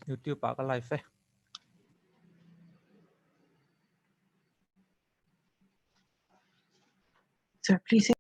YouTube bảo cái live phê. Sir, please.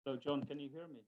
Hello, John, can you hear me?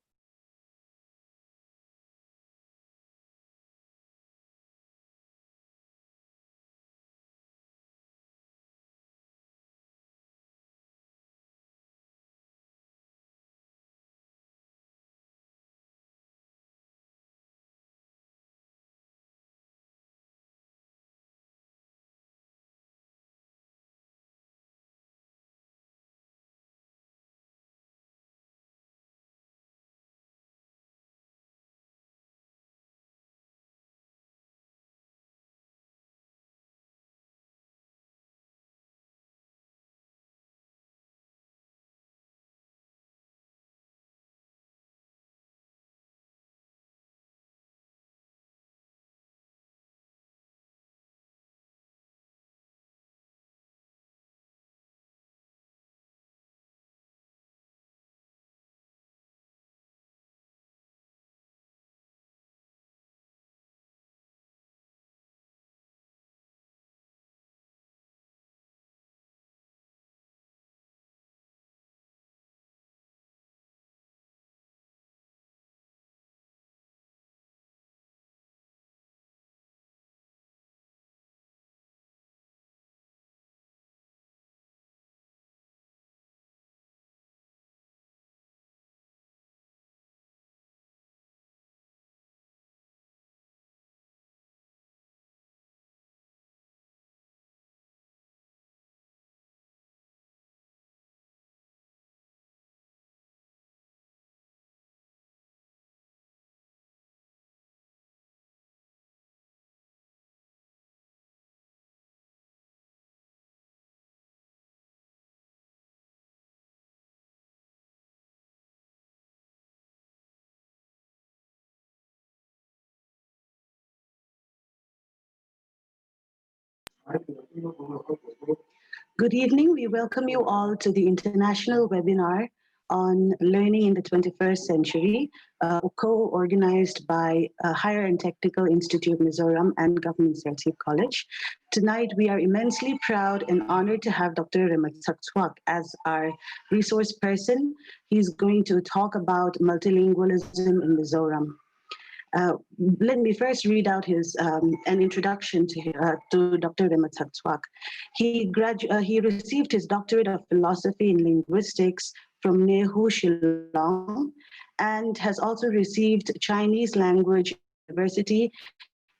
Good evening. We welcome you all to the international webinar on learning in the 21st century, co-organized by Higher and Technical Institute Mizoram and Government Executive College. Tonight, we are immensely proud and honored to have Dr. Rematsaktswak as our resource person. He's going to talk about multilingualism in Mizoram. Let me first read out an introduction to Dr. Rematsaktswak. He received his doctorate of philosophy in linguistics from Nehu Shillong and has also received Chinese language university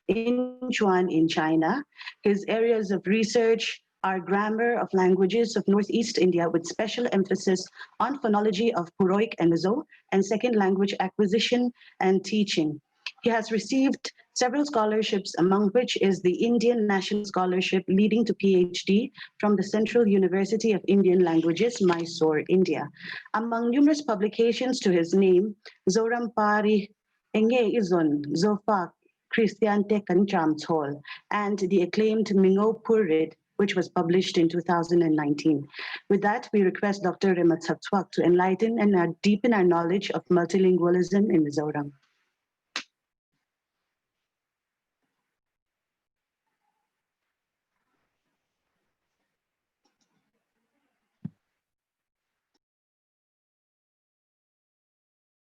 in Chuan in China. His areas of research our Grammar of Languages of Northeast India with special emphasis on phonology of Puroic and Mizo, and second language acquisition and teaching. He has received several scholarships, among which is the Indian National Scholarship leading to PhD from the Central University of Indian Languages, Mysore, India. Among numerous publications to his name, Zoram Pari Enge Izon Zofak Christian Tekan Tramtol and the acclaimed Mingo Purid, which was published in 2019. With that, we request Dr. Rematsatwak to enlighten and deepen our knowledge of multilingualism in Mizoram.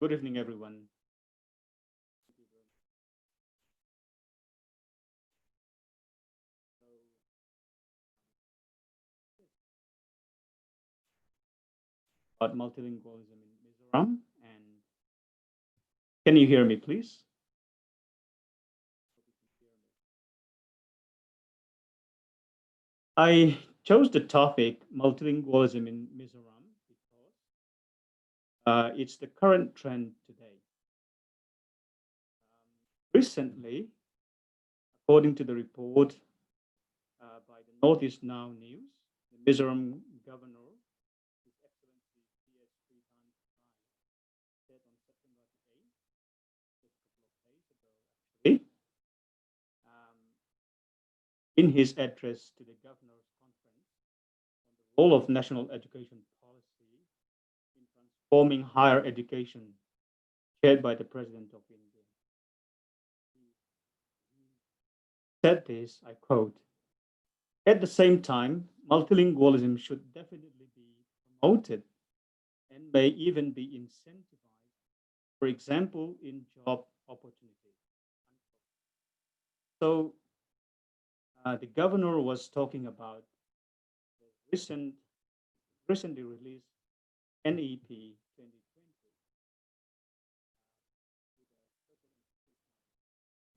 Good evening, everyone. About multilingualism in Mizoram, and can you hear me, please? I chose the topic multilingualism in Mizoram because it's the current trend today. Recently, according to the report by the Northeast Now News, the Mizoram governor, His Excellency T.S. said on September 8th, just a couple of days ago, actually, in his address to the governor's conference on the role of national education policy in transforming higher education, chaired by the President of India. He said this, I quote, "At the same time, multilingualism should definitely be promoted and may even be incentivized, for example, in job opportunities." So the governor was talking about the recently released NEP 2020,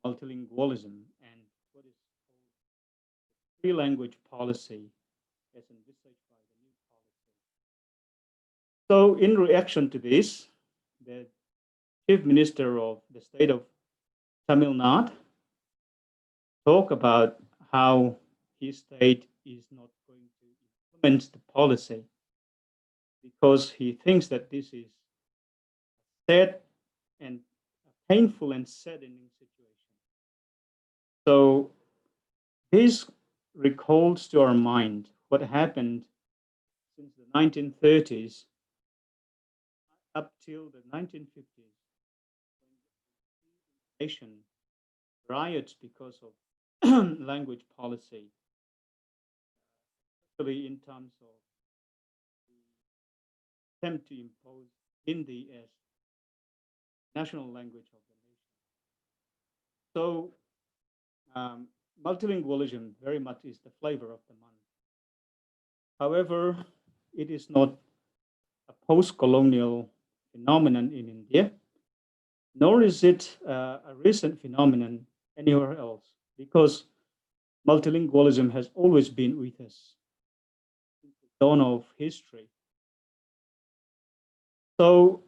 multilingualism, and what is called free language policy as envisaged by the new policy. So, in reaction to this, the Chief Minister of the state of Tamil Nadu talked about how his state is not going to implement the policy because he thinks that this is sad and painful and saddening situation. So this recalls to our mind what happened since the 1930s up till the 1950s, when nation riots because of language policy, especially in terms of the attempt to impose Hindi as national language of the nation. So multilingualism very much is the flavor of the month. However, it is not a post-colonial phenomenon in India, nor is it a recent phenomenon anywhere else, because multilingualism has always been with us since the dawn of history. So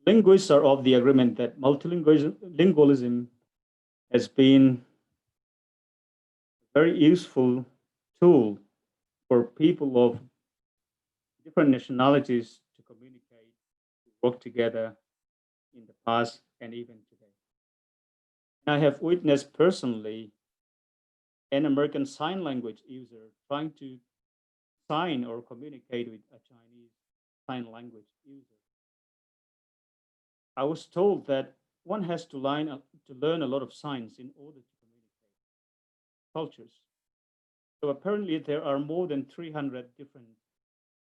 linguists are of the agreement that multilingualism has been a very useful tool for people of different nationalities to communicate, to work together in the past and even today. And I have witnessed personally an American Sign Language user trying to sign or communicate with a Chinese Sign Language user. I was told that one has to learn a lot of signs in order to communicate cultures. So apparently there are more than 300 different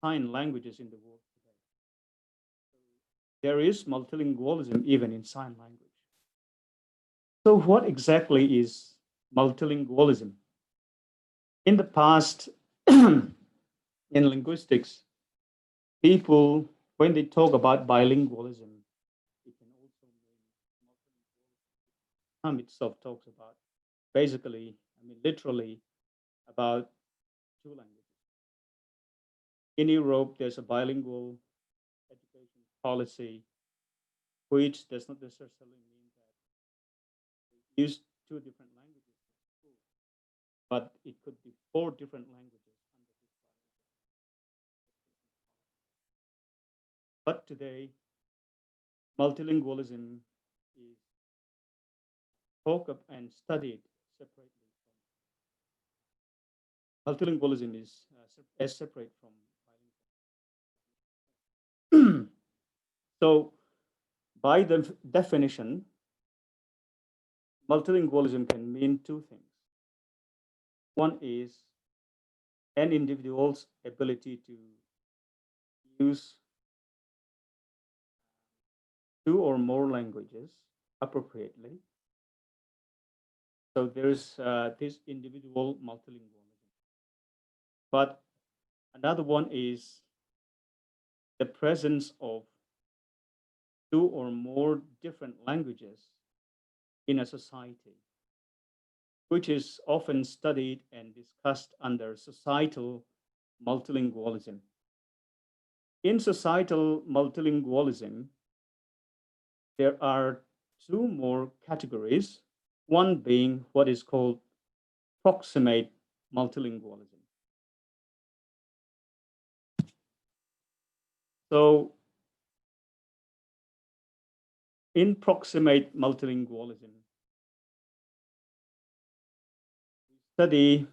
sign languages in the world today. There is multilingualism even in sign language. So what exactly is multilingualism? In the past, in linguistics, people, when they talk about bilingualism, it can also mean multilingualism. term itself talks about basically, I mean, literally about two languages. In Europe, there's a bilingual education policy, which does not necessarily mean that we use two different languages in school, but it could be four different languages under this bilingual. But today, multilingualism is talked and studied separately. Multilingualism is as separate from bilingual. So, by the definition, multilingualism can mean two things. One is an individual's ability to use two or more languages appropriately. So there's this individual multilingualism. But another one is the presence of two or more different languages in a society, which is often studied and discussed under societal multilingualism. In societal multilingualism, there are two more categories, one being what is called proximate multilingualism. So in proximate multilingualism, we study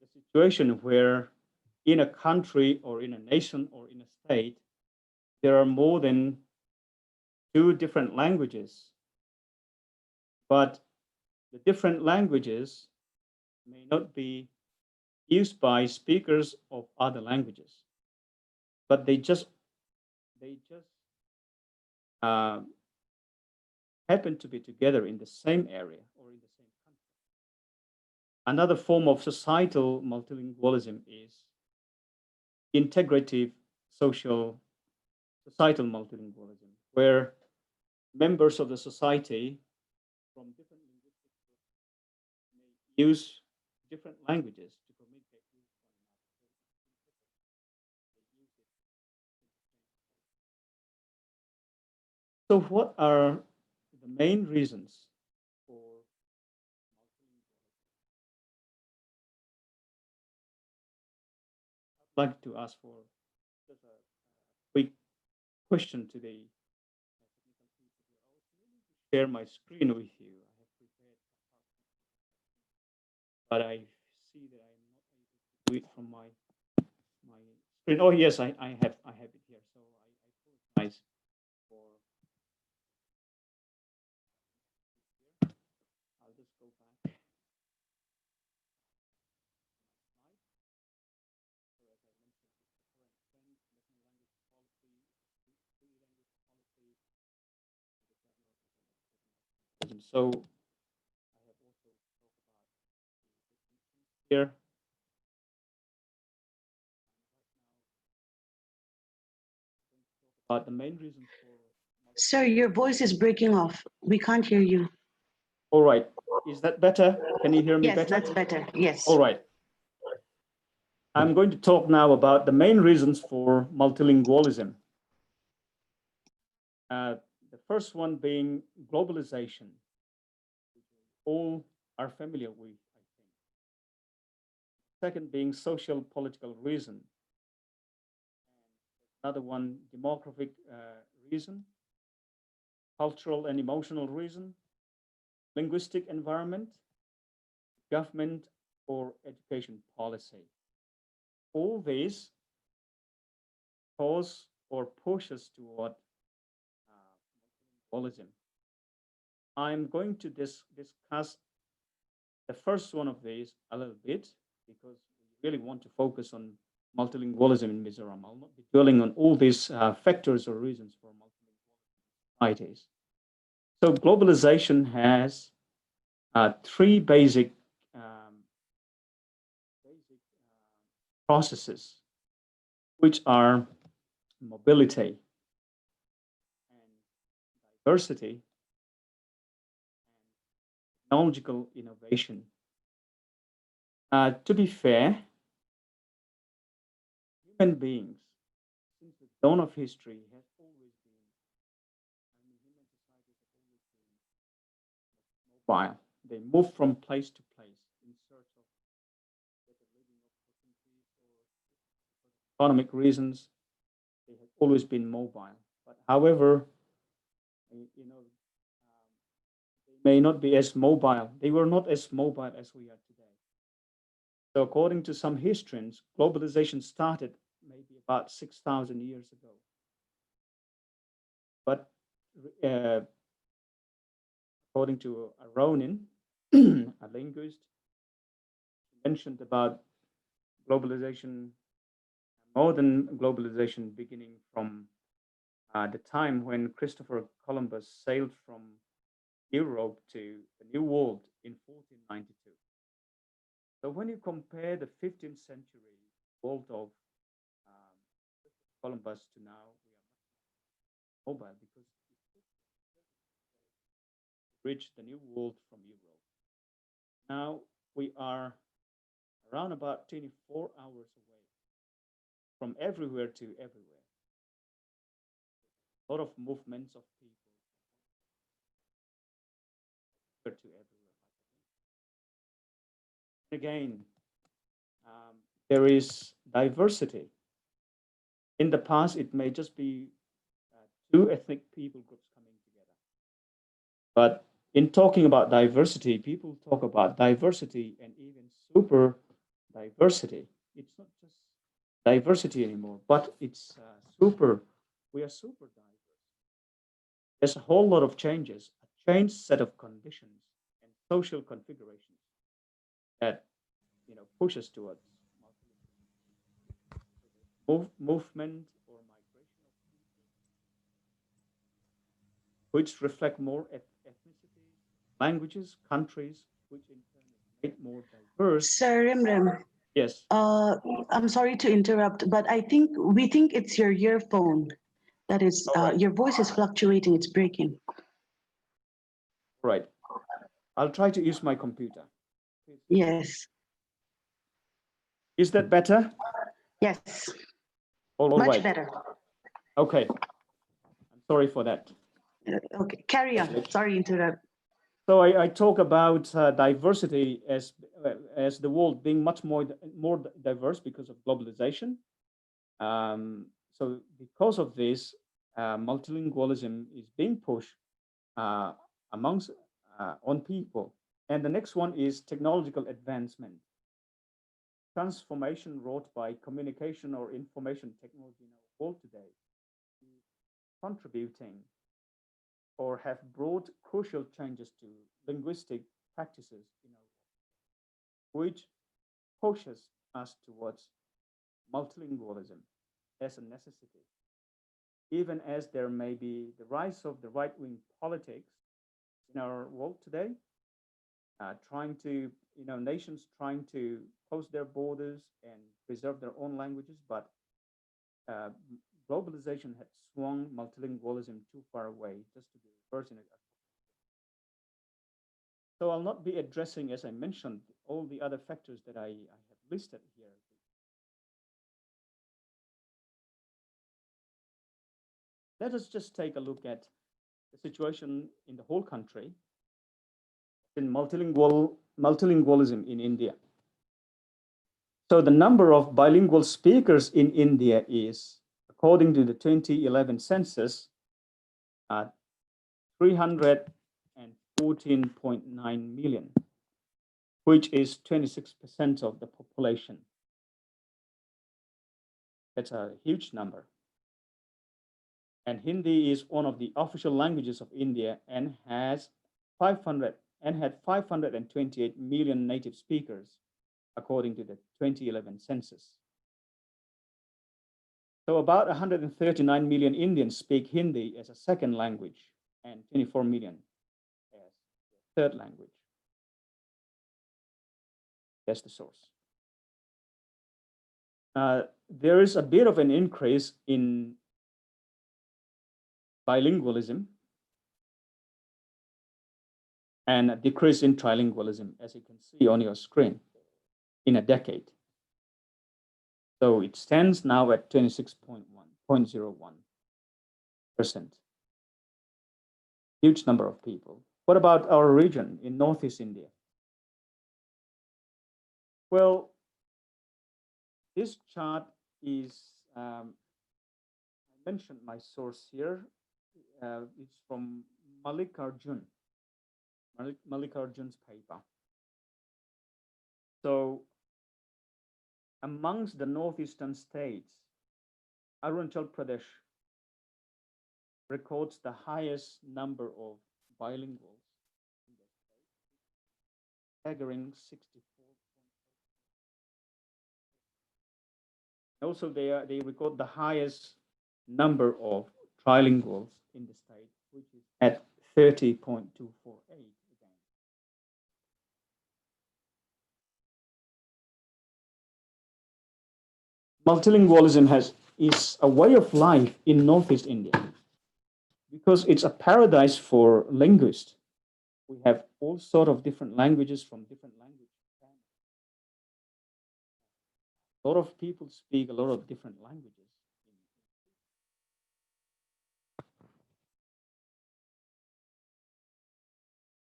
the situation where in a country or in a nation or in a state, there are more than two different languages, but the different languages may not be used by speakers of other languages, but they just uh, happen to be together in the same area or in the same country. Another form of societal multilingualism is integrative societal multilingualism, where members of the society from different linguistic groups may use different languages to communicate with one another. So what are the main reasons for multilingualism? I'd like to ask for just a quick question to the technical people here. I was willing to share my screen with you. I have prepared, but I see that I'm not able to do it from my screen. Oh yes, I have it here. So I apologize for. I'll just go back. So I have also talked about here. But the main reason for. Sir, your voice is breaking off. We can't hear you. All right. Is that better? Can you hear me Yes, better? that's better. Yes. All right. I'm going to talk now about the main reasons for multilingualism. The first one being globalization, which all are familiar with, I think. Second being social political reason. Another one, demographic reason, cultural and emotional reason, linguistic environment, government or education policy. All these cause or push us toward multilingualism. I'm going to discuss the first one of these a little bit because we really want to focus on multilingualism in Mizoram. I'll not be dwelling on all these factors or reasons for multilingual societies. So globalization has three basic processes, which are mobility and diversity technological innovation. To be fair, human beings, since the dawn of history, have always been, human societies have always been mobile. They move from place to place in search of better living opportunities or economic reasons. They have always been mobile. But however, they may not be as mobile. They were not as mobile as we are today. So according to some historians, globalization started maybe about 6,000 years ago. But according to Aronin, a linguist, mentioned about globalization, modern globalization beginning from the time when Christopher Columbus sailed from Europe to the New World in 1492. So when you compare the 15th century world of Columbus to now, we are mobile because we reached the New World from Europe. Now we are around about 24 hours away from everywhere to everywhere. A lot of movements of people to everywhere. Again, there is diversity. In the past, it may just be two ethnic people groups coming together. But in talking about diversity, people talk about diversity and even super diversity. It's not just diversity anymore, but it's super. We are super diverse. There's a whole lot of changes, a changed set of conditions and social configurations that pushes towards movement or migration of people, which reflect more ethnicity, languages, countries, which in turn is made more diverse. Sir Rimrim. Yes. I'm sorry to interrupt, but we think it's your earphone. That is, right. Your voice is fluctuating. It's breaking. Right. I'll try to use my computer. Yes. Is that better? Yes. All Much right. better. Okay. I'm sorry for that. Okay, carry on. Sorry to interrupt. So I talk about diversity as the world being much more diverse because of globalization. So because of this, multilingualism is being pushed amongst on people. And the next one is technological advancement. Transformation wrought by communication or information technology in our world today is contributing or have brought crucial changes to linguistic practices in our world, which pushes us towards multilingualism as a necessity. Even as there may be the rise of the right-wing politics in our world today, nations trying to close their borders and preserve their own languages, but globalization had swung multilingualism too far away just to be reversed in it. So I'll not be addressing, as I mentioned, all the other factors that I have listed here. Let us just take a look at the situation in the whole country in multilingualism in India. So the number of bilingual speakers in India is, according to the 2011 census, 314.9 million, which is 26% of the population. That's a huge number. And Hindi is one of the official languages of India and had 528 million native speakers, according to the 2011 census. So about 139 million Indians speak Hindi as a second language and 24 million as a third language. That's the source. There is a bit of an increase in bilingualism and a decrease in trilingualism, as you can see on your screen, in a decade. So it stands now at 26.01%. Huge number of people. What about our region in Northeast India? Well, this chart is, I mentioned my source here. It's from Mallikarjun's paper. So amongst the northeastern states, Arunachal Pradesh records the highest number of bilinguals in the state, staggering 64. Also, they record the highest number of trilinguals in the state, which is at 30.248. Multilingualism is a way of life in Northeast India because it's a paradise for linguists. We have all sort of different languages from different languages. A lot of people speak a lot of different languages.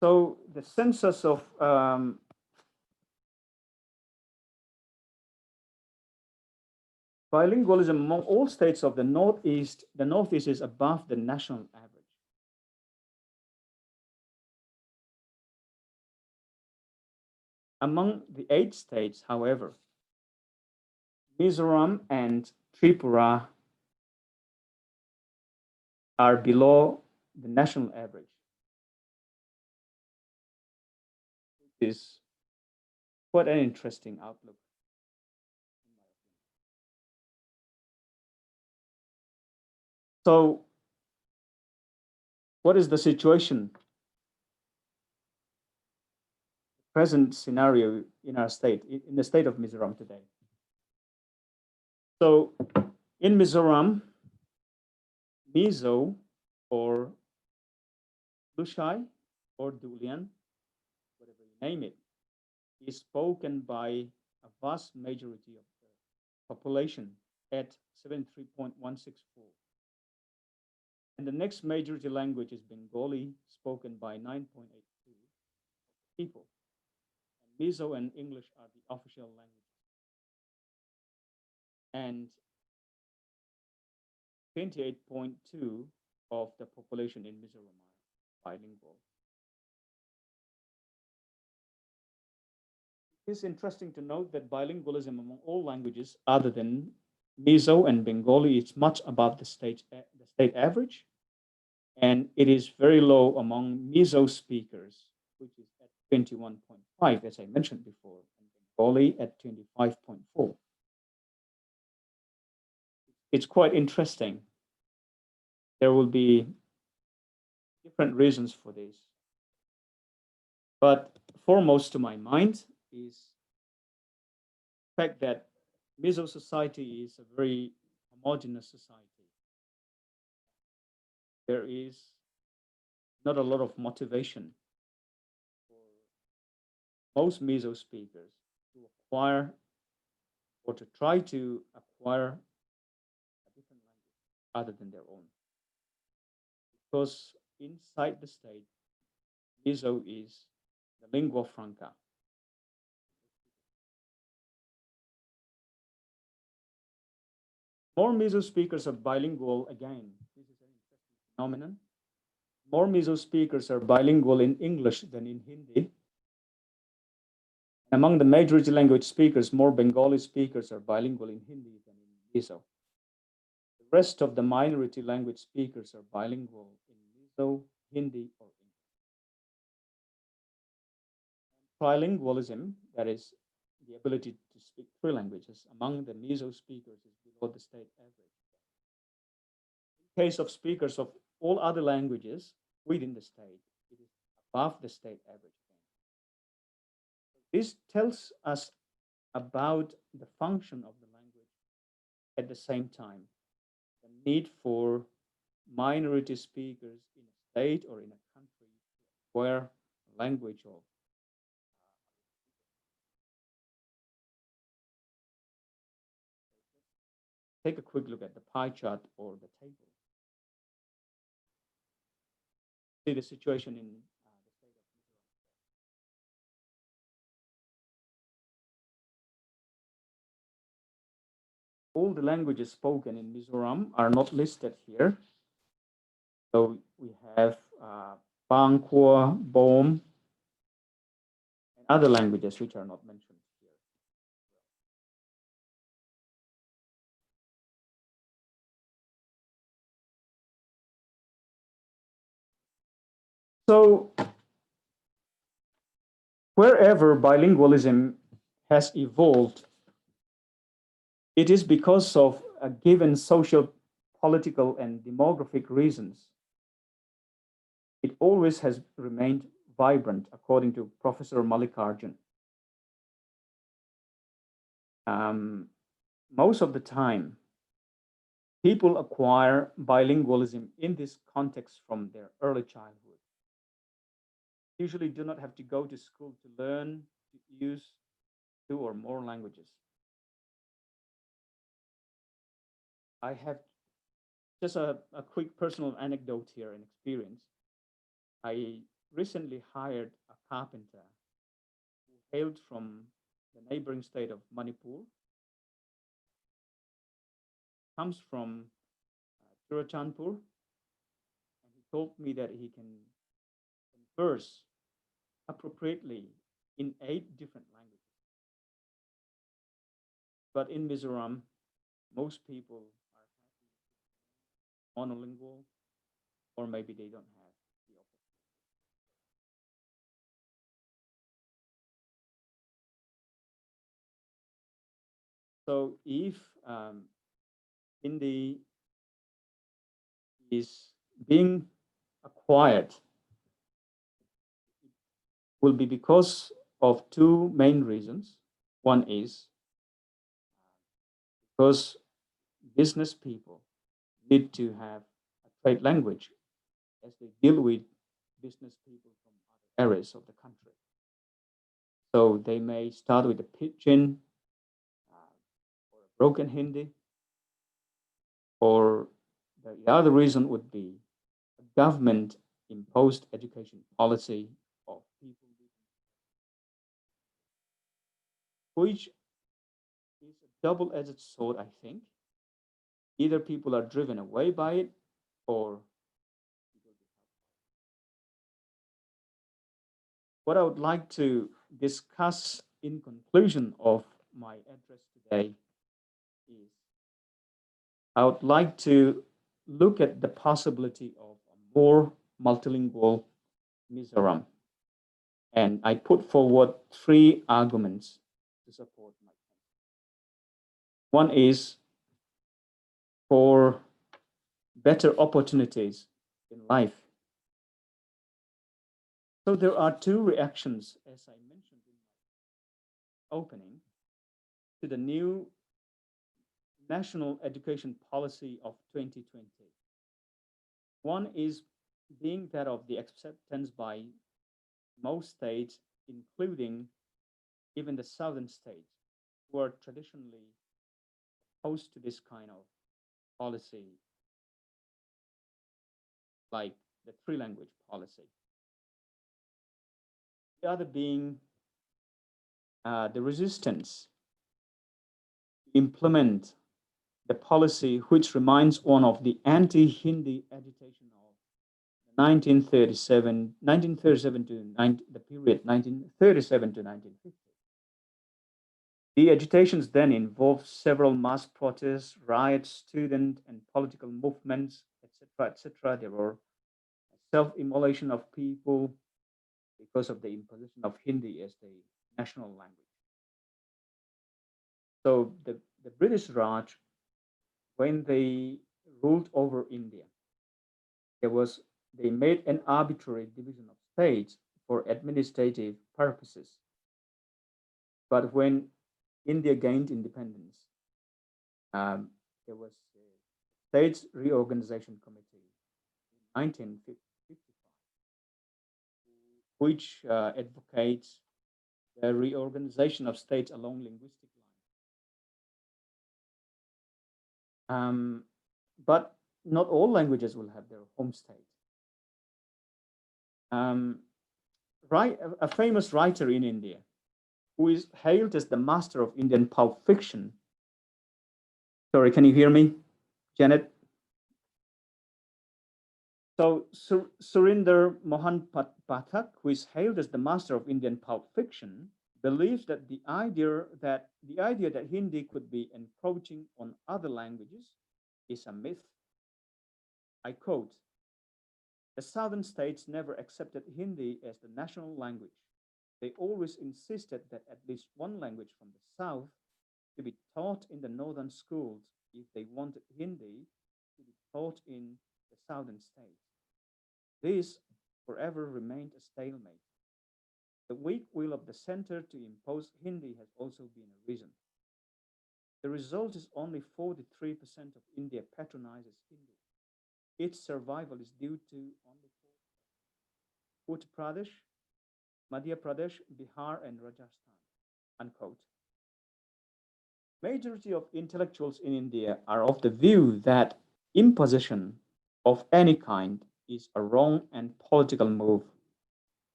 So the census of bilingualism among all states of the Northeast is above the national average. Among the 8 states, however, Mizoram and Tripura are below the national average. It is quite an interesting outlook. So, what is the situation, present scenario in our state, in the state of Mizoram today? So, in Mizoram, Mizo or Lushai or Dulian, whatever you name it, is spoken by a vast majority of the population at 73.164. And the next majority language is Bengali, spoken by 9.82 people. And Mizo and English are the official languages. And 28.2 of the population in Mizoram are bilingual. It's interesting to note that bilingualism among all languages other than Mizo and Bengali is much above the state average, and it is very low among Mizo speakers, which is at 21.5, as I mentioned before, and Bengali at 25.4. It's quite interesting. There will be different reasons for this, but foremost to my mind is the fact that Mizo society is a very homogeneous society. There is not a lot of motivation for most Mizo speakers to acquire or to try to acquire a different language other than their own. Because inside the state, Mizo is the lingua franca. More Mizo speakers are bilingual again. This is an interesting phenomenon. More Mizo speakers are bilingual in English than in Hindi. Among the majority language speakers, more Bengali speakers are bilingual in Hindi than in Mizo. The rest of the minority language speakers are bilingual in Mizo, Hindi, or English. Trilingualism, that is the ability to speak 3 languages, among the Mizo speakers is below the state average. In case of speakers of all other languages within the state, it is above the state average. This tells us about the function of the language at the same time, the need for minority speakers in a state or in a country to acquire language of take a quick look at the pie chart or the table. See the situation in the state of Mizoram. All the languages spoken in Mizoram are not listed here. So we have Bangkwa, Bom, and other languages which are not mentioned here. So wherever bilingualism has evolved, it is because of a given social, political, and demographic reasons. It always has remained vibrant, according to Professor Mallikarjun. Most of the time, people acquire bilingualism in this context from their early childhood. Usually do not have to go to school to learn to use 2 or more languages. I have just a quick personal anecdote here and experience. I recently hired a carpenter who hailed from the neighboring state of Manipur, comes from Churachandpur, and he told me that he can converse appropriately in 8 different languages. But in Mizoram, most people are monolingual, or maybe they don't have the opportunity. So if Hindi is being acquired, will be because of 2 main reasons. One is because business people need to have a trade language as they deal with business people from other areas of the country. So they may start with a pidgin or a broken Hindi, or the other reason would be a government imposed education policy of people, which is a double-edged sword, I think. Either people are driven away by it, or what I would like to discuss in conclusion of my address today is I would like to look at the possibility of a more multilingual Mizoram. And I put forward 3 arguments to support my point. One is for better opportunities in life. So there are 2 reactions, as I mentioned in my opening, to the new national education policy of 2020. One is being that of the acceptance by most states, including even the southern states, who are traditionally opposed to this kind of policy, like the 3-language policy. The other being the resistance to implement the policy, which reminds one of the anti-Hindi agitation of 1937 to the period 1937 to 1950. The agitations then involved several mass protests, riots, student and political movements, etc., etc. There were self-immolation of people because of the imposition of Hindi as the national language. So the British Raj, when they ruled over India, they made an arbitrary division of states for administrative purposes. But when India gained independence, there was a States Reorganization Committee in 1955 which advocates the reorganization of states along linguistic lines. But not all languages will have their home state. A famous writer in India, who is hailed as the master of Indian pulp fiction. Sorry, can you hear me, Janet? So Surinder Mohan Pathak, who is hailed as the master of Indian pulp fiction, believes that the idea that Hindi could be encroaching on other languages is a myth. I quote, "The southern states never accepted Hindi as the national language. They always insisted that at least one language from the south to be taught in the northern schools if they wanted Hindi to be taught in the southern states. This forever remained a stalemate. The weak will of the center to impose Hindi has also been a reason. The result is only 43% of India patronizes Hindi. Its survival is due to only Uttar Pradesh, Madhya Pradesh, Bihar, and Rajasthan." Unquote. Majority of intellectuals in India are of the view that imposition of any kind is a wrong and political move,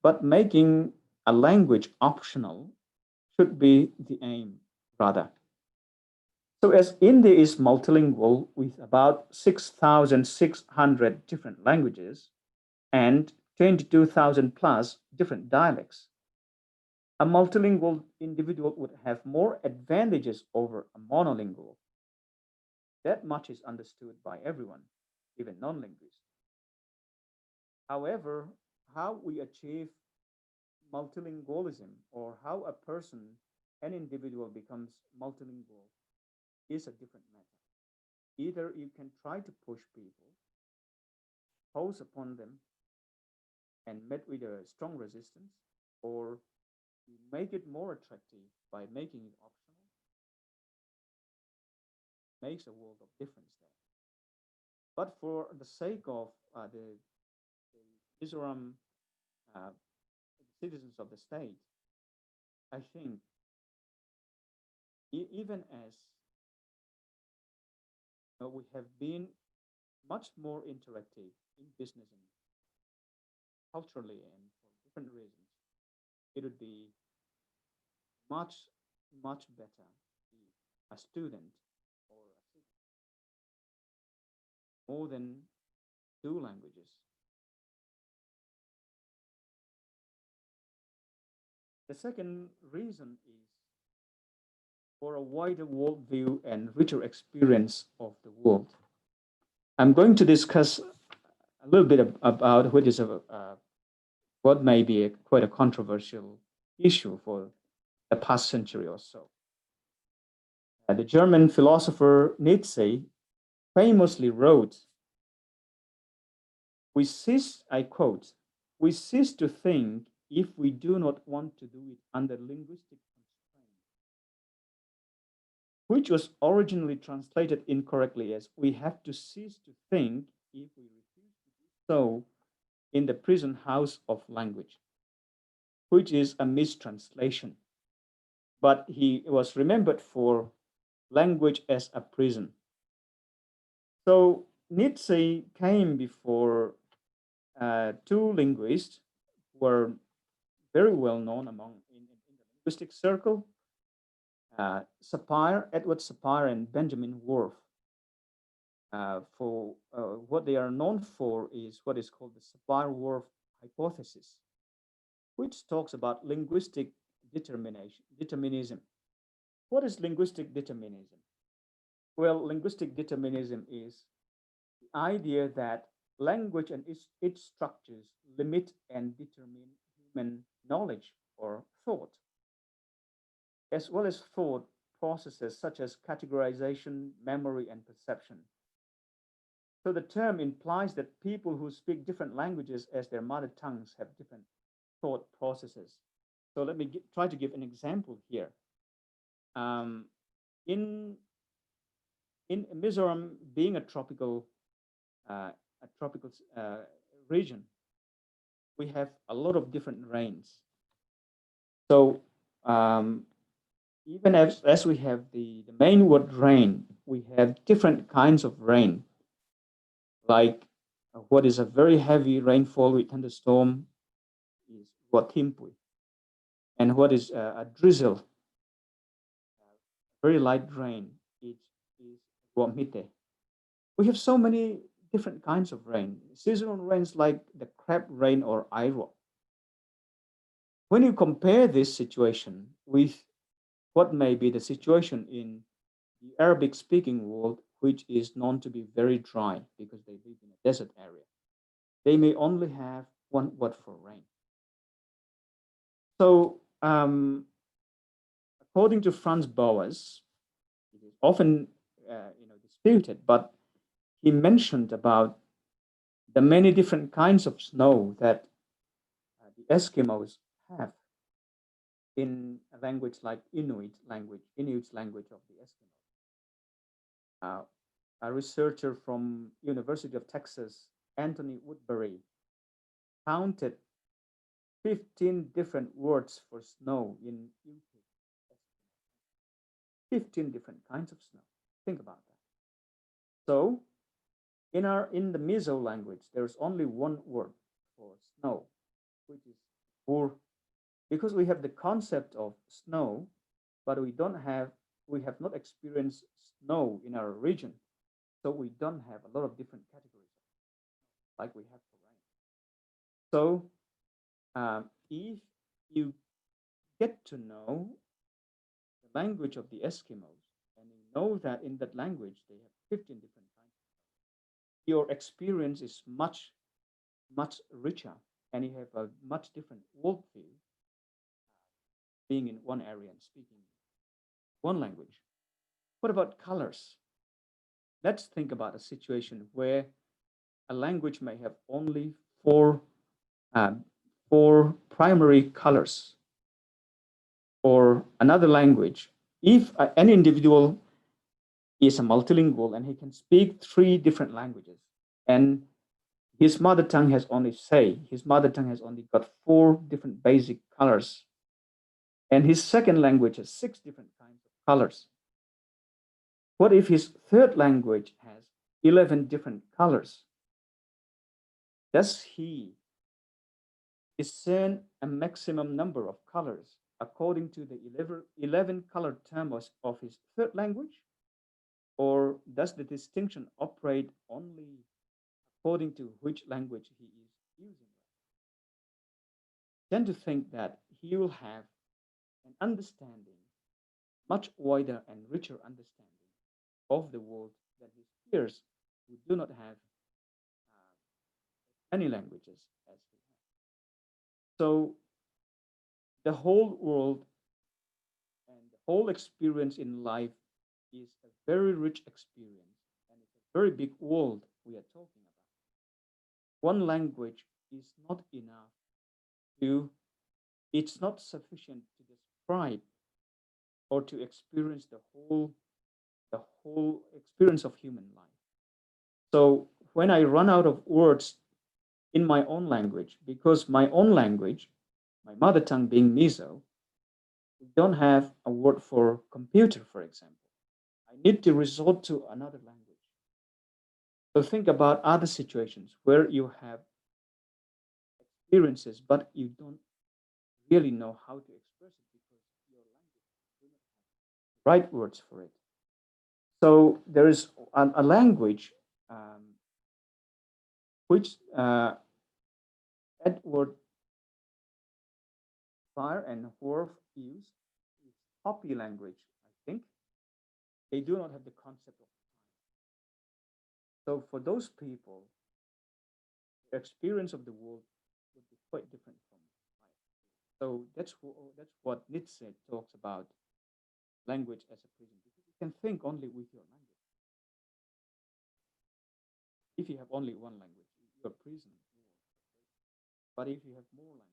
but making a language optional should be the aim, rather. So as India is multilingual with about 6,600 different languages and 22,000 plus different dialects, a multilingual individual would have more advantages over a monolingual. That much is understood by everyone, even non-linguists. However, how we achieve multilingualism or how a person, an individual becomes multilingual is a different matter. Either you can try to push people, impose upon them, and met with a strong resistance, or you make it more attractive by making it optional, makes a world of difference there. But for the sake of the Mizoram uh, citizens of the state, I think even as we have been much more interactive in business and culturally and for different reasons, it would be much, much better if a student or a citizen more than two languages. The second reason is for a wider worldview and richer experience of the world. I'm going to discuss a little bit about what may be quite a controversial issue for the past century or so. The German philosopher Nietzsche famously wrote, "We cease," I quote, "we cease to think if we do not want to do it under linguistic constraint," which was originally translated incorrectly as "we have to cease to think if we refuse to do so in the prison house of language," which is a mistranslation. But he was remembered for language as a prison. So Nietzsche came before two linguists who were very well known in the linguistic circle, Edward Sapir and Benjamin Worf. For what they are known for is what is called the Sapir-Whorf hypothesis, which talks about linguistic determinism. What is linguistic determinism? Well, linguistic determinism is the idea that language and its structures limit and determine human knowledge or thought, as well as thought processes such as categorization, memory, and perception. So the term implies that people who speak different languages as their mother tongues have different thought processes. So let me try to give an example here. In Mizoram, being a tropical region, we have a lot of different rains. So even as we have the main word rain, we have different kinds of rain, like what is a very heavy rainfall with thunderstorm is watimpui, and what is a drizzle, very light rain, is wamite. We have so many different kinds of rain. Seasonal rains like the crab rain or airo. When you compare this situation with what may be the situation in the Arabic speaking world, which is known to be very dry because they live in a desert area, they may only have one word for rain. So, according to Franz Boas, it is often disputed, but he mentioned about the many different kinds of snow that the Eskimos have in a language like Inuit's language of the Eskimos. A researcher from University of Texas, Anthony Woodbury, counted 15 different words for snow in UK. 15 different kinds of snow. Think about that. So in the Mizo language, there's only one word for snow, which is pur, because we have the concept of snow, but we have not experienced snow in our region. So we don't have a lot of different categories like we have for rain. So if you get to know the language of the Eskimos, and you know that in that language they have 15 different kinds, your experience is much, much richer, and you have a much different worldview being in one area and speaking one language. What about colors? Let's think about a situation where a language may have only uh, four primary colors, or another language. If an individual is a multilingual and he can speak three different languages, and his mother tongue has only got four different basic colors, and his second language has six different kinds of colors. What if his third language has 11 different colors? Does he discern a maximum number of colors according to the 11 color terms of his third language? Or does the distinction operate only according to which language he is using? I tend to think that he will have an understanding, much wider and richer understanding of the world than his peers who do not have many languages as we have. So the whole world and the whole experience in life is a very rich experience, and it's a very big world we are talking about. One language is not enough to, it's not sufficient to describe or to experience the whole experience of human life. So when I run out of words in my own language, because my own language, my mother tongue being Mizo, we don't have a word for computer, for example. I need to resort to another language. So think about other situations where you have experiences, but you don't really know how to express it because your language does not have the right words for it. So there is a language which Edward Fire and Worf use is Hopi language, I think. They do not have the concept of time. So for those people, their experience of the world would be quite different from mine. So that's what Nietzsche talks about language as a prison, because you can think only with your language. If you have only one language, you're a prison. But if you have more languages,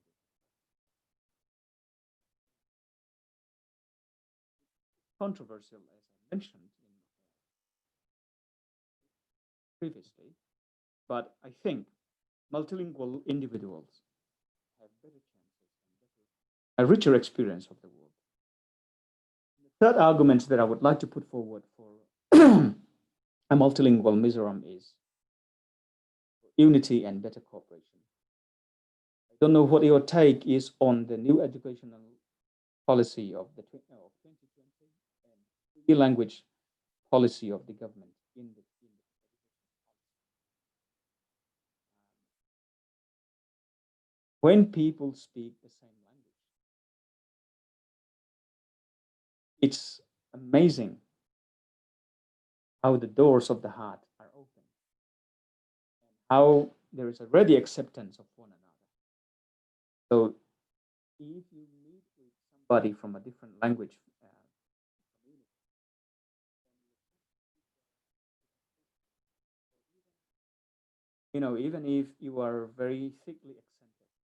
controversial, as I mentioned previously, but I think multilingual individuals have better chances and a richer experience of the world. The third argument that I would like to put forward for a multilingual Mizoram is unity and better cooperation. I don't know what your take is on the new educational policy of the 2020 and the language policy of the government in the when people speak the same language. It's amazing how the doors of the heart are open, and how there is already acceptance of one another. So if you meet with somebody from a different language community, even if you are very thickly accented,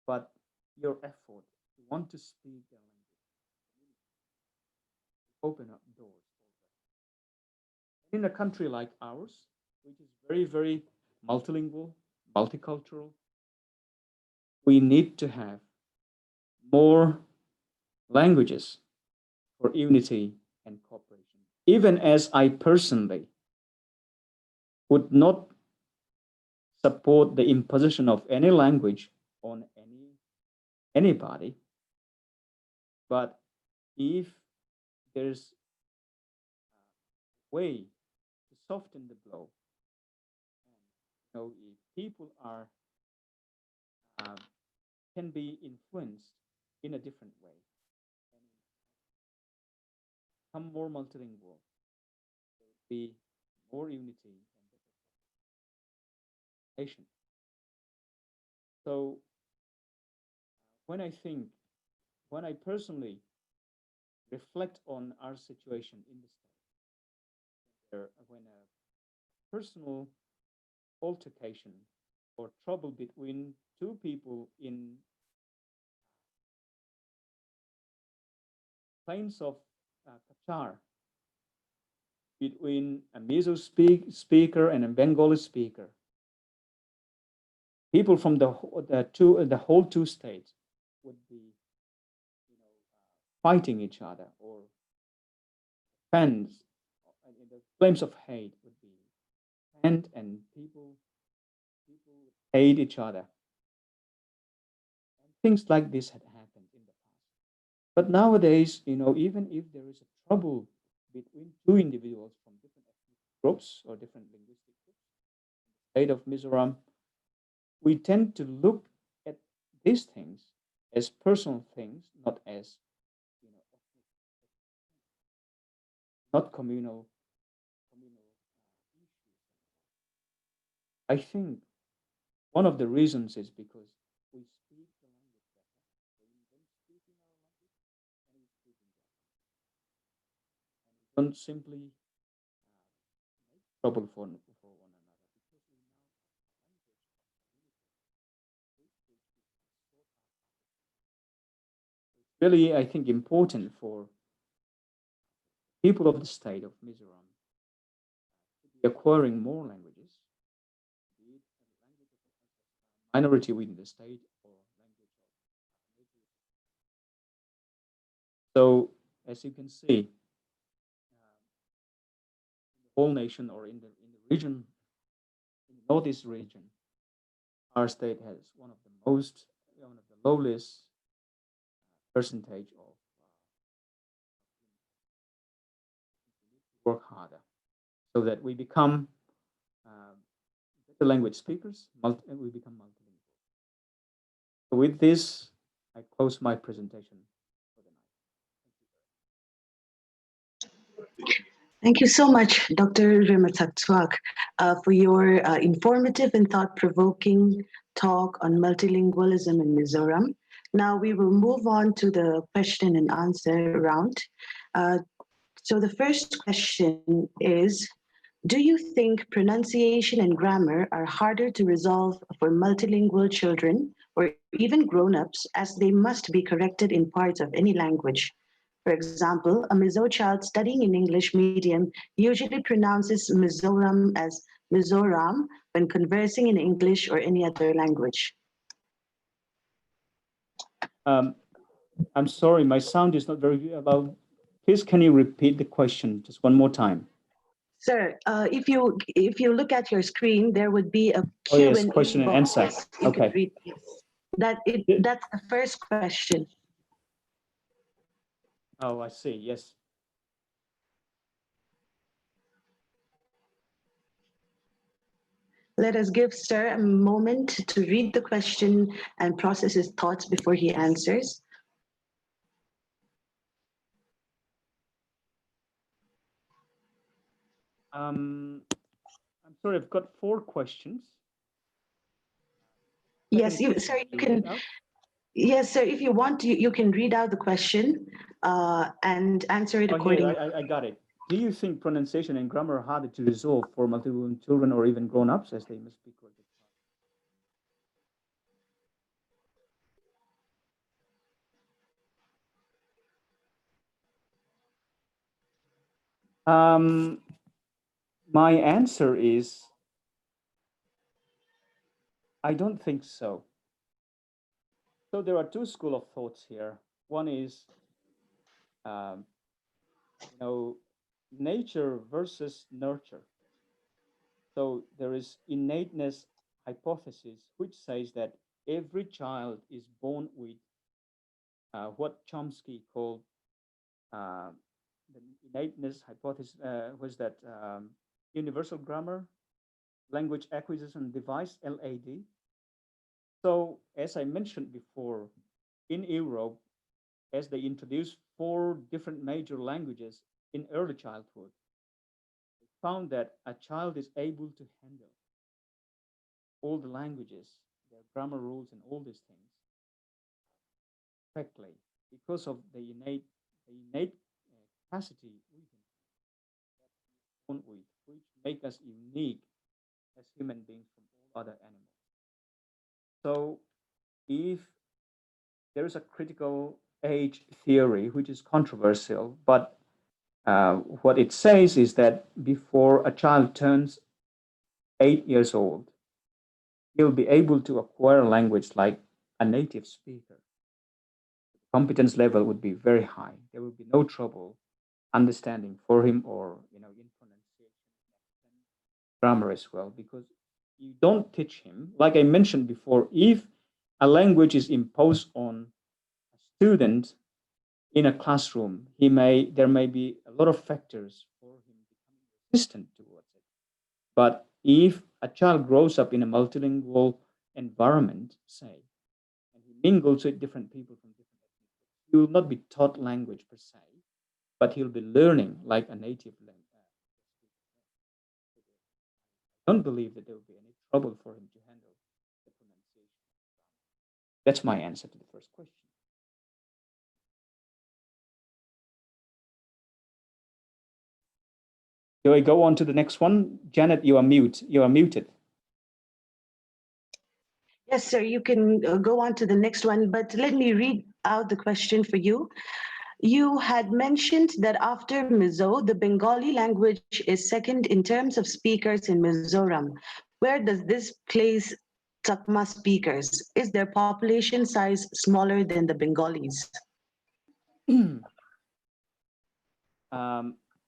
but your effort to want to speak their language, open up doors. In a country like ours, which is very, very multilingual, multicultural, we need to have more languages for unity and cooperation. Even as I personally would not support the imposition of any language on anybody, but if there's a way to soften the blow, if people are can be influenced in a different way and become more multilingual, there will be more unity and better. So when I personally reflect on our situation in the state, when a personal altercation or trouble between two people in plains of Qatar, between a Mizo speaker and a Bengali speaker, people from the whole two states would be fighting each other, or fans, the flames of hate would be fanned, and people hate each other. And things like this had happened in the past. But nowadays, even if there is a trouble between two individuals from different ethnic groups or different linguistic groups in the state of Mizoram, we tend to look at these things as personal things, not as not communal issues. I think one of the reasons is because we speak the language better. We don't speak in our language, and we speak in their language. And we don't simply make trouble for one another, because we now have a language of communication which is sort out. It's really, I think, important for people of the state of Mizoram to be acquiring more languages, be it a language of a minority within the state or language of majority. So, as you can see, in the whole nation, or in the region, in the northeast region, our state has one of the lowest percentage of work harder, so that we become better language speakers, and we become multilingual. So with this, I close my presentation for the night. Thank you so much, Dr. Rimataktuak, for your informative and thought-provoking talk on multilingualism in Mizoram. Now we will move on to the question and answer round. So the first question is, do you think pronunciation and grammar are harder to resolve for multilingual children or even grown-ups, as they must be corrected in parts of any language? For example, a Mizo child studying in English medium usually pronounces Mizoram as Mizoram when conversing in English or any other language. Um, I'm sorry, my sound is not very good. Please, can you repeat the question just one more time? Sir, if you look at your screen, there would be a Oh Q yes, and A question and box. answer. Yes, you can Okay. read. Yes, that's the first question. Oh, I see. Yes. Let us give Sir a moment to read the question and process his thoughts before he answers. I'm sorry, I've got four questions. Yes, Second sir, question, you can you read can. out? Yes, sir. If you want, you can read out the question and answer it Oh, here, accordingly. I got it. Do you think pronunciation and grammar are harder to resolve for multilingual children or even grown-ups as they must speak? Um, my answer is I don't think so. So there are two school of thoughts here. One is, um, you know, nature versus nurture. So there is innateness hypothesis, which says that every child is born with what Chomsky called uh, the innateness hypothesis was that universal grammar, language acquisition device, LAD. So as I mentioned before, in Europe, as they introduced four different major languages in early childhood, they found that a child is able to handle all the languages, their grammar rules and all these things perfectly because of the innate capacity we can born with, which make us unique as human beings from all other animals. So if there is a critical age theory, which is controversial, but what it says is that before a child turns 8 years old, he'll be able to acquire language like a native speaker. Competence level would be very high. There will be no trouble understanding for him or in pronunciation, grammar as well, because you don't teach him. Like I mentioned before, if a language is imposed on a student in a classroom, there may be a lot of factors for him becoming resistant towards it. But if a child grows up in a multilingual environment, say, and he mingles with different people from different ethnic groups, he will not be taught language per se, but he'll be learning like a native language. I don't believe that there will be any trouble for him to handle the pronunciation. That's my answer to the first question. Do I go on to the next one? Janet, you are mute. You are muted. Yes, sir. You can go on to the next one, but let me read out the question for you. You had mentioned that after Mizo, the Bengali language is second in terms of speakers in Mizoram. Where does this place Chakma speakers? Is their population size smaller than the Bengalis?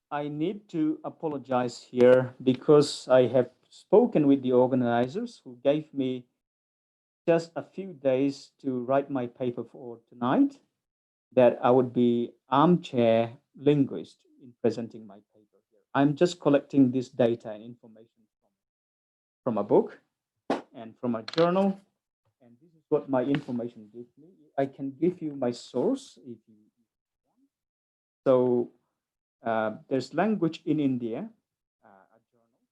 I need to apologize here because I have spoken with the organizers who gave me just a few days to write my paper for tonight, that I would be armchair linguist in presenting my paper here. I'm just collecting this data and information from a book and from a journal, and this is what my information gives me. I can give you my source if you want. So there's Language in India, a journal,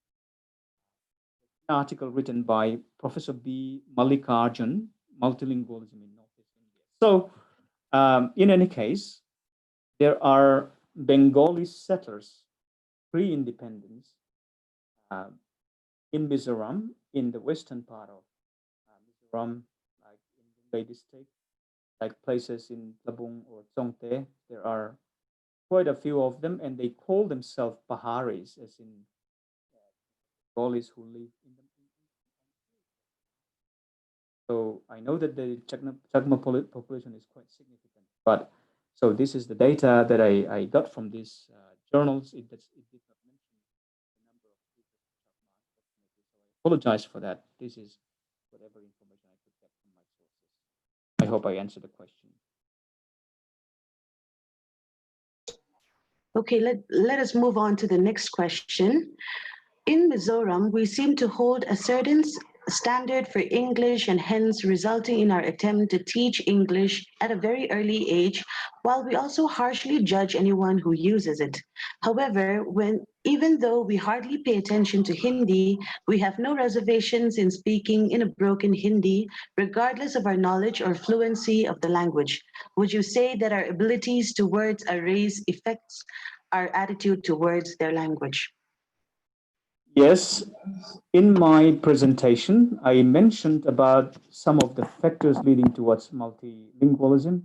an article written by Professor B. Mallikarjun, Multilingualism in Northeast India. So in any case, there are Bengali settlers pre-independence uh, in Mizoram, in the western part of Mizoram, like in Mumbai district, like places in Labung or Tsongte. There are quite a few of them, and they call themselves Paharis, as in Bengalis who live in the So I know that the Chakma population is quite significant, but so this is the data that I got from these journals. It did not mention the number of people in Chakma, unfortunately. So I apologize for that. This is whatever information I could get from my sources. I hope I answered the question. Okay, let us move on to the next question. In Mizoram, we seem to hold a certain standard for English and hence resulting in our attempt to teach English at a very early age, while we also harshly judge anyone who uses it. However, even though we hardly pay attention to Hindi, we have no reservations in speaking in a broken Hindi, regardless of our knowledge or fluency of the language. Would you say that our abilities towards a race affects our attitude towards their language? Yes, in my presentation, I mentioned about some of the factors leading towards multilingualism.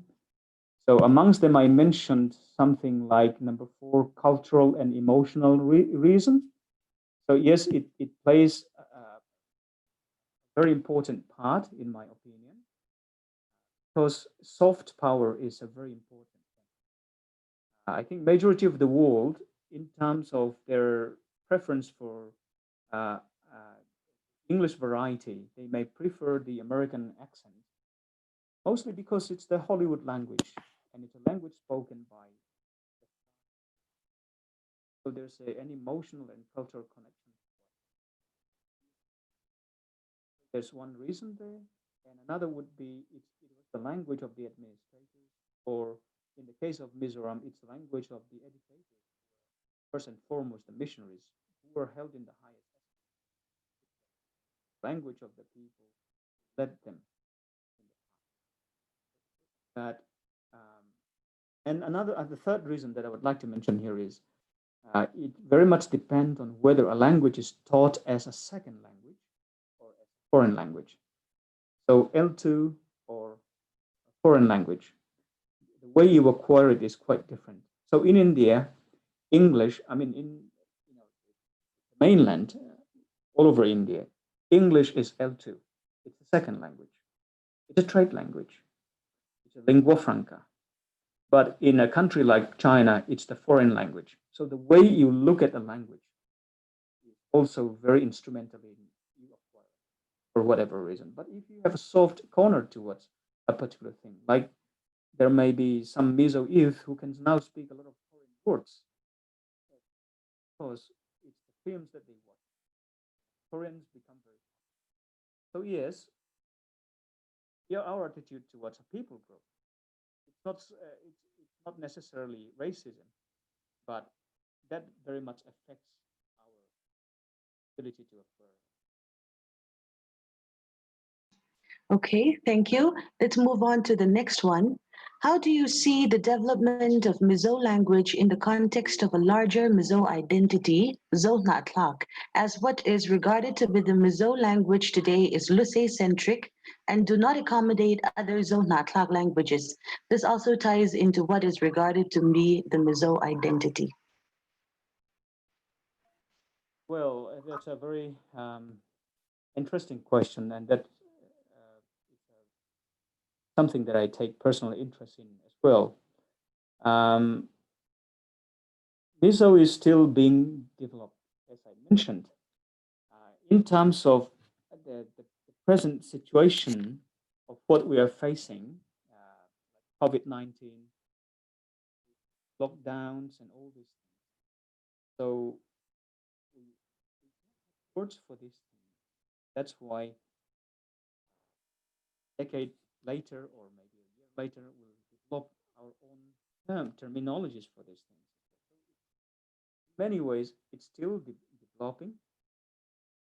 So amongst them, I mentioned something like number four, cultural and emotional reason. So yes, it plays a very important part, in my opinion, because soft power is a very important thing. I think majority of the world, in terms of their preference for uh, uh, English variety, they may prefer the American accent, mostly because it's the Hollywood language and it's a language spoken by. So there's an emotional and cultural connection. There's one reason there, and another would be it was the language of the administrators, or in the case of Mizoram, it's the language of the educators, first and foremost the missionaries, who were held in the highest language of the people, led them in that. Um, and the third reason that I would like to mention here is it very much depends on whether a language is taught as a second language or as a foreign language. So L2 or a foreign language, the way you acquire it is quite different. So in India, English, I mean, in the mainland, all over India, English is L2. It's a second language. It's a trade language. It's a lingua franca. But in a country like China, it's the foreign language. So the way you look at the language is also very instrumental in you acquire it for whatever reason. But if you have a soft corner towards a particular thing, like there may be some Mizo youth who can now speak a lot of foreign words because it's the films that they watch. Koreans become very. So yes, yeah, our attitude towards a people group. It's not necessarily racism, but that very much affects our ability to acquire. Okay, thank you. Let's move on to the next one. How do you see the development of Mizo language in the context of a larger Mizo identity, Mizo Natlak, as what is regarded to be the Mizo language today is Lusay-centric and do not accommodate other Zo Natlak languages? This also ties into what is regarded to be the Mizo identity. Well, that's a very interesting question, and that is something that I take personal interest in as well. Um, Miso is still being developed, as I mentioned, in terms of the present situation of what we are facing, COVID-19, lockdowns, and all these things. So we words for these things. That's why a decade later, or maybe a year later, we'll develop our own terminologies for these things. In many ways, it's still developing.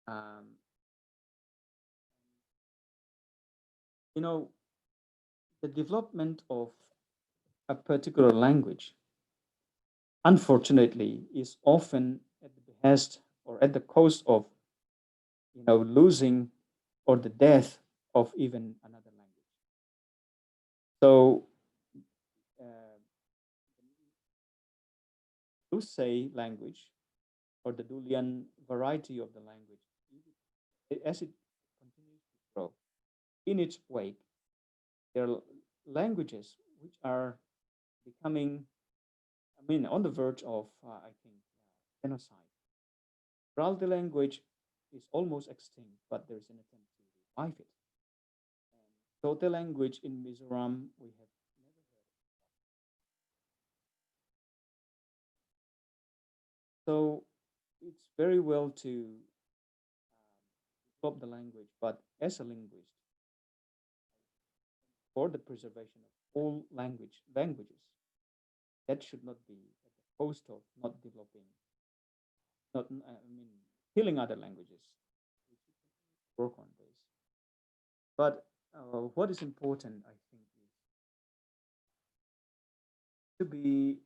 Um, you know, the development of a particular language, unfortunately, is often at the behest or at the cost of, losing or the death of even another language. So, uh, the Lusay language or the Dulian variety of the language, as it continues to grow, in its wake, there are languages which are becoming, I mean, on the verge of, I think, genocide. Raldi language is almost extinct, but there's an attempt to revive it. And Tote language in Mizoram, we have never heard. So it's very well to develop the language, but as a linguist, for the preservation of all languages, that should not be at the cost of not developing, not I mean, killing other languages. We should work on this. But what is important, I think, is to be,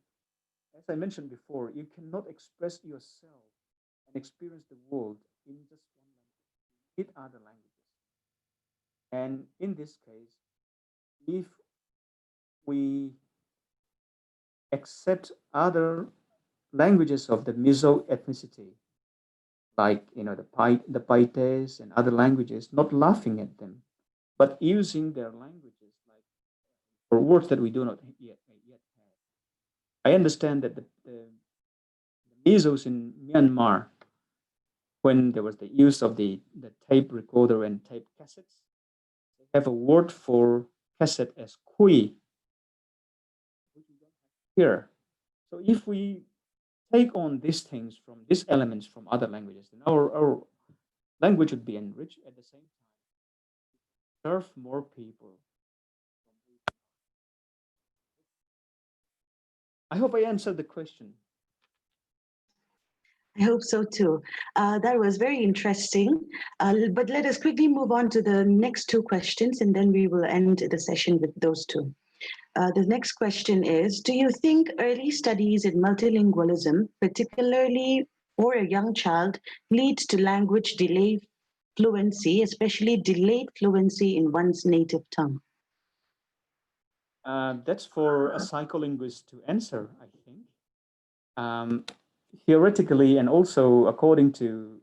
as I mentioned before, you cannot express yourself and experience the world in just one language. You need other languages. And in this case, if we accept other languages of the Mizo ethnicity, like the Paites and other languages, not laughing at them, but using their languages like for words that we do not yet have. I understand that the Mizos in Myanmar, when there was the use of the tape recorder and tape cassettes, they have a word for cassette as kui, which we don't have here. So if we take on these things from these elements from other languages, then our language would be enriched at the same time, serve more people. I hope I answered the question. I hope so too. That was very interesting. But let us quickly move on to the next two questions, and then we will end the session with those two. The next question is, do you think early studies in multilingualism, particularly for a young child, leads to language delay fluency, especially delayed fluency in one's native tongue? That's for a psycholinguist to answer, I think. Um, Theoretically, and also according to,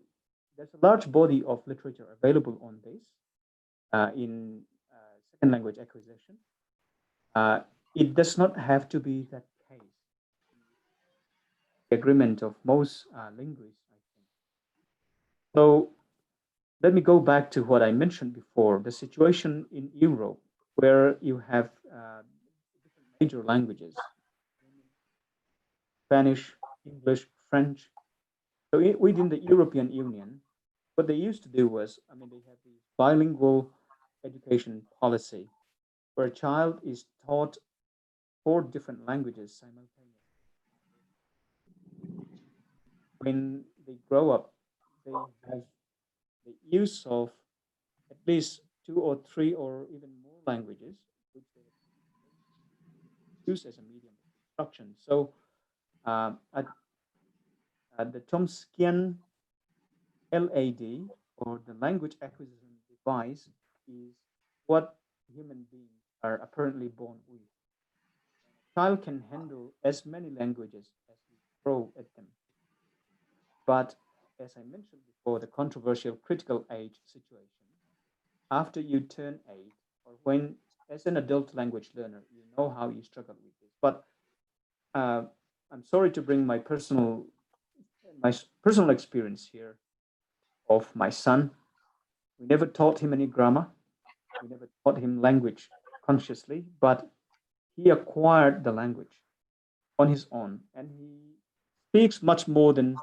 there's a large body of literature available on this in second language acquisition. Uh, it does not have to be that case. The agreement of most linguists, I think. So let me go back to what I mentioned before, the situation in Europe, where you have different major languages, Spanish, English, French. So within the European Union, what they used to do was, I mean, they have the bilingual education policy where a child is taught four different languages simultaneously. When they grow up, they have the use of at least two or three or even more languages, which they use as a medium of instruction. So at the Chomskyan LAD, or the language acquisition device, is what human beings are apparently born with. A child can handle as many languages as we throw at them. But as I mentioned before, the controversial critical age situation, after you turn 8, or when, as an adult language learner, you know how you struggle with this. But uh, I'm sorry to bring my personal experience here of my son. We never taught him any grammar. We never taught him language consciously, but he acquired the language on his own, and he speaks much more than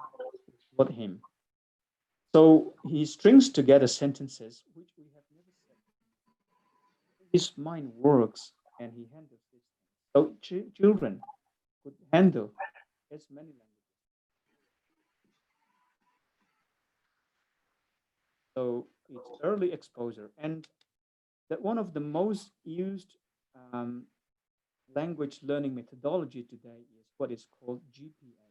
taught him. So he strings together sentences which we have never said. His mind works, and he handles this. So children could handle as many languages. So it's early exposure, and that one of the most used um, language learning methodology today is what is called GPA,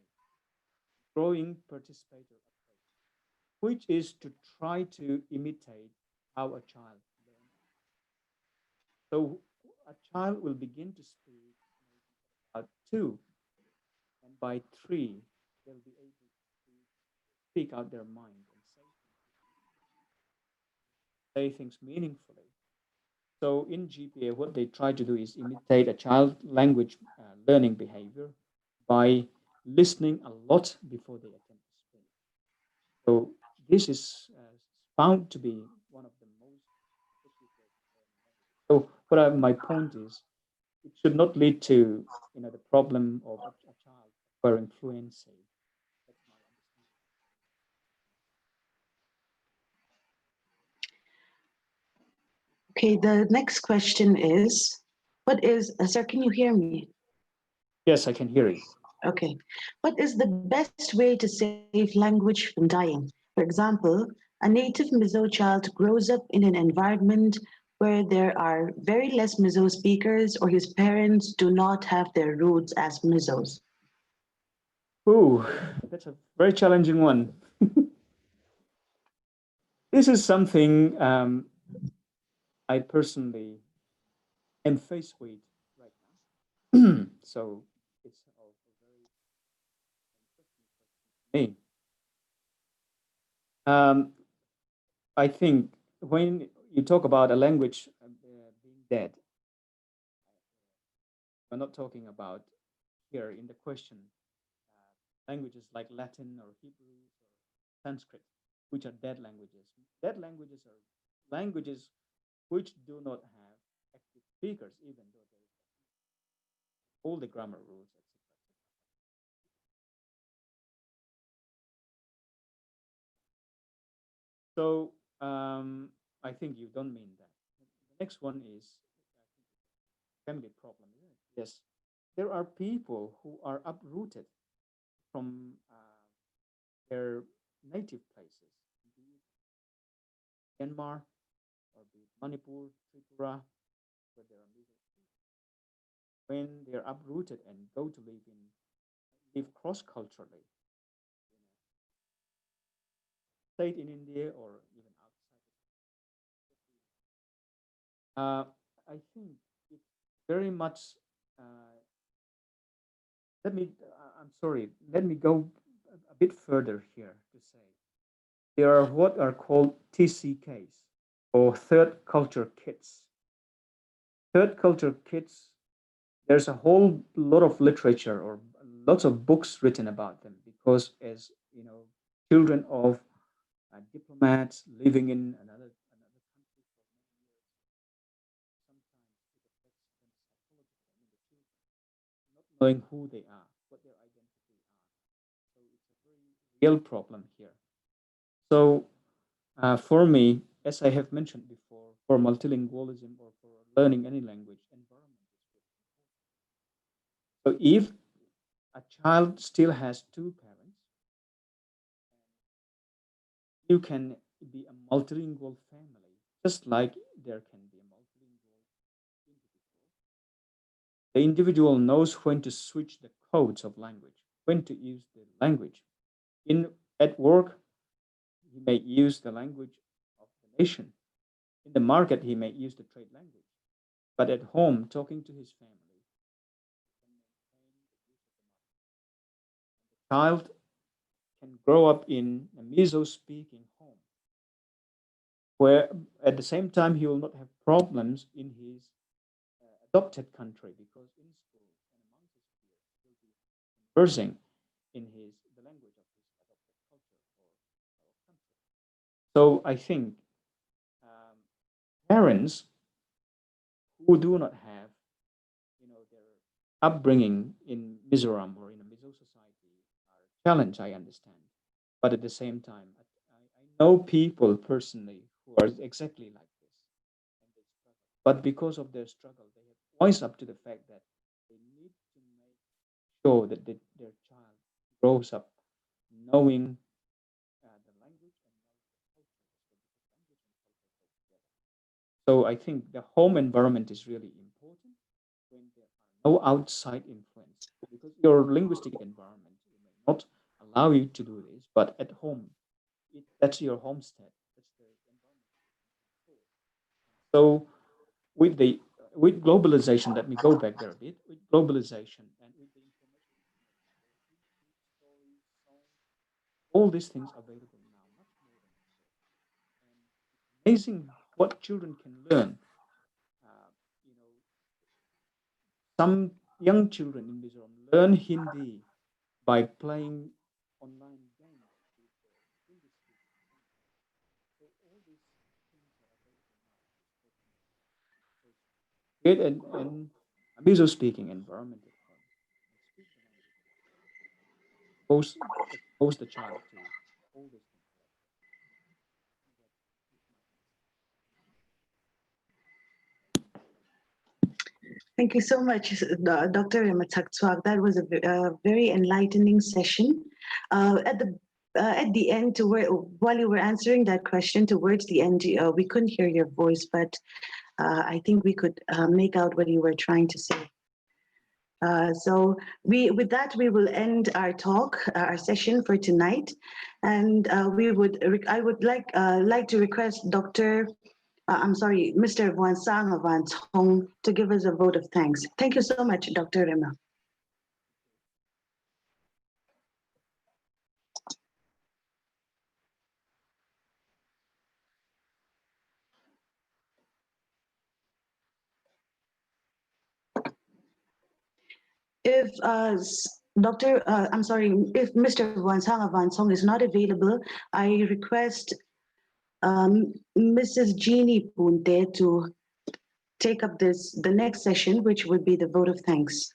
growing participator approach, which is to try to imitate how a child learns. So a child will begin to speak at 2, and by 3, they'll be able to speak out their mind and say things meaningfully. So in GPA, what they try to do is imitate a child language learning behavior by listening a lot before they attempt to speak. So this is found to be one of the most effective ways of learning language. So my point is, it should not lead to the problem of a child acquiring fluency. That's my understanding. Okay, the next question is, sir, can you hear me? Yes, I can hear you. Okay. What is the best way to save language from dying? For example, a native Mizo child grows up in an environment where there are very less Mizo speakers, or his parents do not have their roots as Mizos. Ooh, that's a very challenging one. This is something I personally am faced with right now. So it's also very interesting question for me. I think when you talk about a language being dead, we're not talking about here in the question languages like Latin or Hebrew or Sanskrit, which are dead languages. Dead languages are languages which do not have active speakers, even though there is all the grammar rules, etc. So I think you don't mean that. The next one is family problem, isn't it? Yes, there are people who are uprooted from their native places, be it Myanmar or be it Manipur, Tripura, where there are middle when they're uprooted and go to live cross culturally in a state in India or even outside. Uh, I think it's very much. Uh, I'm sorry. Let me go a bit further here to say there are what are called TCKs or third culture kids. Third culture kids, there's a whole lot of literature or lots of books written about them because as children of diplomats living in another country for many years, sometimes it affects them psychologically. I mean, the children not knowing who they are, what their identity are. So it's a very real problem here. So for me, as I have mentioned before, for multilingualism or for learning any language, environment is really important. So if a child still has two parents, you can be a multilingual family, just like there can be a multilingual individual. The individual knows when to switch the codes of language, when to use the language. In at work, he may use the language of the nation. In the market, he may use the trade language. But at home, talking to his family, he can maintain the use of the mother. The child can grow up in a Mizo-speaking home, where at the same time he will not have problems in his adopted country because in school and among his peers he will be conversing in the language of his adopted culture or country. So I think um, parents who do not have their upbringing in Mizoram or in a Mizo society are challenged. I understand, but at the same time, I know people personally who are exactly like this, and they struggle. But because of their struggle, they have voiced up to the fact that they need to make sure that their child grows up knowing the language and knowing the culture as well, because language and culture go together. So I think the home environment is really important when there are no outside influence, because your linguistic environment may not allow you to do this, but at home, that's your homestead. That's the environment you can control. So with the with globalization, let me go back there a bit. With globalization and with the information technology, there are YouTube stories, songs, all these things available now, much more than before. And it's amazing what children can learn some young children in Mizoram learn Hindi by playing online games with Hindi speakers. So all these things are available now in this program. So create a Mizo-speaking environment at home and speak the language. Expose the child to all these things. Thank you so much, Dr. Remataktswag. That was a very enlightening session. At the end, while you were answering that question, towards the end, we couldn't hear your voice, but I think we could make out what you were trying to say. So with that, we will end our talk, our session for tonight, and I would like to request Mr. Wansang of Wantong to give us a vote of thanks. Thank you so much, Dr. Rema. If if Mr. Wansang of Wantong is not available, I request Mrs. Jeannie Punte to take up the next session, which would be the vote of thanks.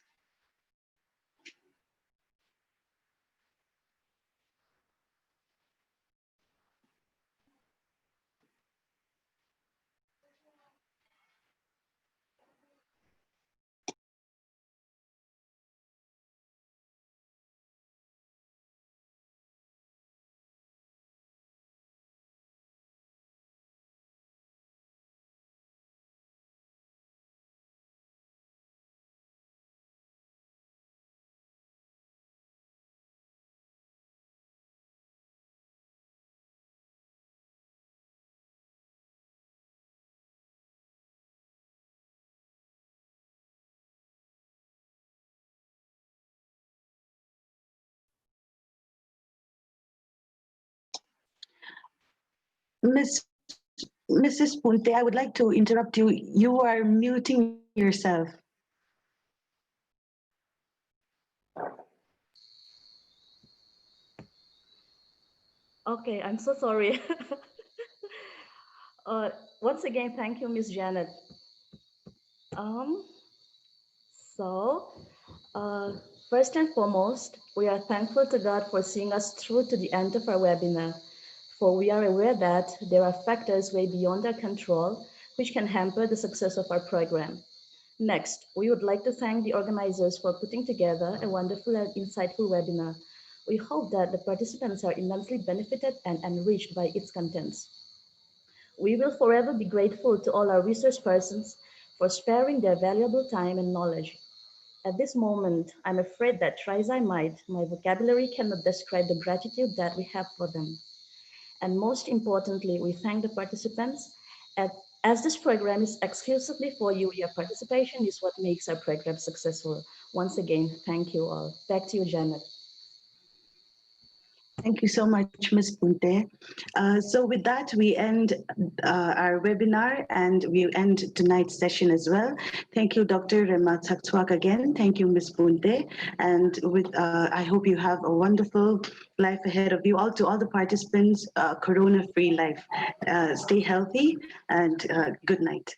Mrs. Punte, I would like to interrupt you. You are muting yourself. Okay, I'm so sorry. Once again, thank you, Miss Janet. Um, so, uh, First and foremost, we are thankful to God for seeing us through to the end of our webinar, for we are aware that there are factors way beyond our control which can hamper the success of our program. Next, we would like to thank the organizers for putting together a wonderful and insightful webinar. We hope that the participants are immensely benefited and enriched by its contents. We will forever be grateful to all our resource persons for sparing their valuable time and knowledge. At this moment, I'm afraid that try as I might, my vocabulary cannot describe the gratitude that we have for them. And most importantly, we thank the participants. As this program is exclusively for you, your participation is what makes our program successful. Once again, thank you all. Back to you, Janet. Thank you so much, Ms. Punte. So with that, we end our webinar and we end tonight's session as well. Thank you, Dr. Rema Taktuak again. Thank you, Ms. Punte. And I hope you have a wonderful life ahead of you. To all the participants, corona-free life. Stay healthy and good night.